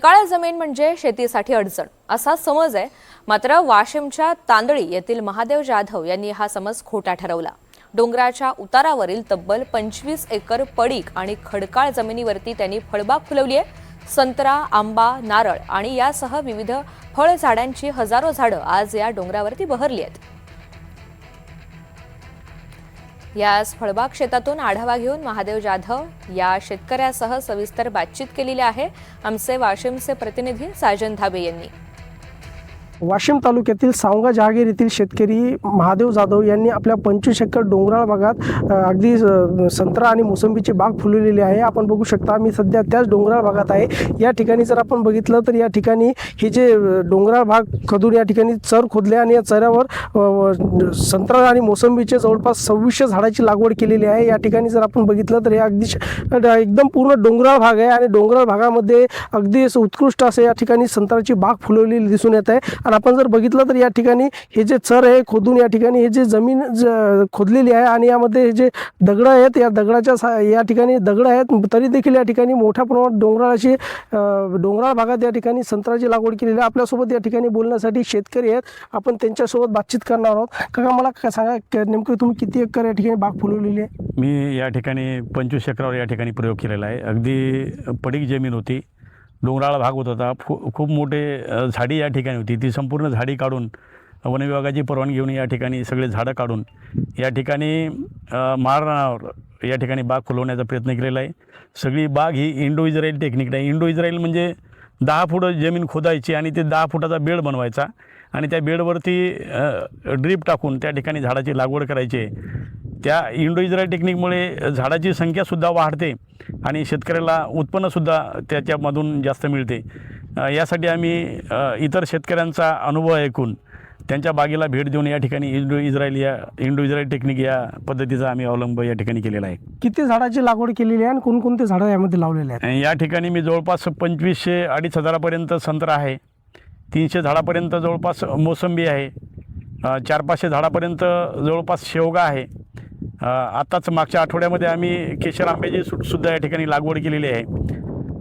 काळ्या जमीन म्हणजे शेतीसाठी अडचण असा समज आहे, मात्र वाशिमच्या तांदळी येथील महादेव जाधव यांनी हा समज खोटा ठरवला। डोंगराच्या उतारावरील तब्बल 25 एकर पडीक आणि खडकाळ जमिनीवरती त्यांनी फळबाग फुलवली आहे। संत्रा, आंबा, नारळ आणि यासह विविध फळ झाडांची हजारो झाडं आज या डोंगरावरती बहरली आहेत। यास फळबाग शेतातून आढावा घेऊन महादेव जाधव या शेतकऱ्यासह सविस्तर बातचीत केलेली आहे। आमचे वाशिमचे प्रतिनिधी साजन धाबे यांनी वाशिम तालुक्यातील सावंगा जहागीर येथील शेतकरी महादेव जाधव यांनी आपल्या 25 एकर डोंगराळ भागात अगदी संत्रा आणि मोसंबीची बाग फुलवलेली आहे। आपण बघू शकता, मी सध्या त्याच डोंगराळ भागात आहे। या ठिकाणी जर आपण बघितलं तर या ठिकाणी हे जे डोंगराळ भाग खदून या ठिकाणी चर खोदले आणि या चऱ्यावर संत्रा आणि मोसंबीचे जवळपास 2600 झाडाची लागवड केलेली आहे। या ठिकाणी जर आपण बघितलं तर हे अगदी एकदम पूर्ण डोंगराळ भाग आहे आणि डोंगराळ भागामध्ये अगदी उत्कृष्ट असं या ठिकाणी संत्र्याची बाग फुलवलेली दिसून येत आहे। आणि आपण जर बघितलं तर या ठिकाणी हे जे चर आहे खोदून या ठिकाणी हे जे जमीन खोदलेली आहे आणि यामध्ये हे जे दगड आहेत, या दगडाच्या या ठिकाणी दगड आहेत, तरी देखील या ठिकाणी मोठ्या प्रमाणात डोंगराळ भागात या ठिकाणी संत्र्याची लागवड केलेली आहे। आपल्यासोबत या ठिकाणी बोलण्यासाठी शेतकरी आहेत, आपण त्यांच्यासोबत बातचीत करणार आहोत। काका, मला सांगा नेमकं तुम्ही किती एकर या ठिकाणी बाग फुलवलेली आहे? मी या ठिकाणी 25 एकरावर या ठिकाणी प्रयोग केलेला आहे। अगदी पडीक जमीन होती, डोंगराळ भाग होता, खूप मोठे झाडी या ठिकाणी होती। ती संपूर्ण झाडी काढून वन विभागाची परवानगी घेऊन या ठिकाणी सगळे झाडं काढून या ठिकाणी माळरानावर या ठिकाणी बाग फुलवण्याचा प्रयत्न केलेला आहे। सगळी बाग ही इंडो इस्रायल टेक्निक आहे। इंडो इस्रायल म्हणजे 10 फूट जमीन खोदायची आणि ते 10 फुटाचा बेड बनवायचा आणि त्या बेडवरती ड्रीप टाकून त्या ठिकाणी झाडाची लागवड करायची। त्या इंडो इस्रायल टेक्निकमुळे झाडाची संख्यासुद्धा वाढते आणि शेतकऱ्याला उत्पन्नसुद्धा त्याच्यामधून जास्त मिळते। यासाठी आम्ही इतर शेतकऱ्यांचा अनुभव ऐकून त्यांच्या बागेला भेट देऊन या ठिकाणी इंडो इस्रायल टेक्निक या पद्धतीचा आम्ही अवलंब या ठिकाणी केलेला आहे। किती झाडाची लागवड केलेली आहे आणि कोणकोणते झाडं यामध्ये लावलेले आहेत? या ठिकाणी मी जवळपास 2500-25,500 झाडापर्यंत संत्रा आहे, 300 झाडापर्यंत जवळपास मोसंबी आहे, 400-500 झाडापर्यंत जवळपास शेवगा आहे। आत्ताच मागच्या आठवड्यामध्ये आम्ही केशर आंब्याची सुद्धा या ठिकाणी लागवड केलेली आहे।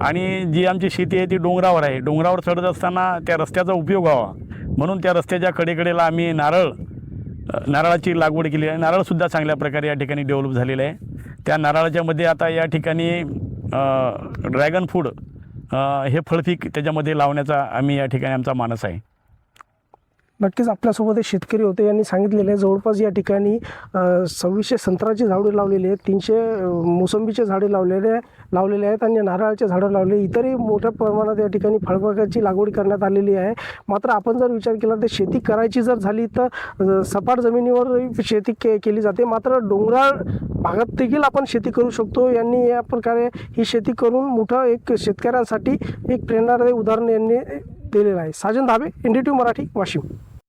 आणि जी आमची शेती आहे ती डोंगरावर आहे। डोंगरावर चढत असताना त्या रस्त्याचा उपयोग व्हावा म्हणून त्या रस्त्याच्या कडेकडेला आम्ही नारळाची लागवड केली आहे। नारळसुद्धा चांगल्या प्रकारे या ठिकाणी डेव्हलप झालेलं आहे। त्या नारळाच्या मध्ये आता या ठिकाणी ड्रॅगन फ्रूट हे फळपीक त्याच्यामध्ये लावण्याचा आम्ही या ठिकाणी आमचा मानस आहे। नक्कीच आपल्यासोबत एक शेतकरी होते, यांनी सांगितलेले जवळपास या ठिकाणी 2600 संत्र्याची झाडे लावलेली आहेत, 300 मोसंबीचे झाडे लावलेले आहेत आणि नारळाचे झाडं लावले। इतरही मोठ्या प्रमाणात या ठिकाणी फळबागाची लागवड करण्यात आलेली आहे। मात्र आपण जर विचार केला तर शेती करायची जर झाली तर सपाट जमिनीवर शेती केली जाते, मात्र डोंगराळ भागात देखील आपण शेती करू शकतो। यांनी या प्रकारे ही शेती करून मोठं एक शेतकऱ्यांसाठी एक प्रेरणादायी उदाहरण यांनी दिलेलं आहे। साजन धाबे, NDTV मराठी, वाशिम।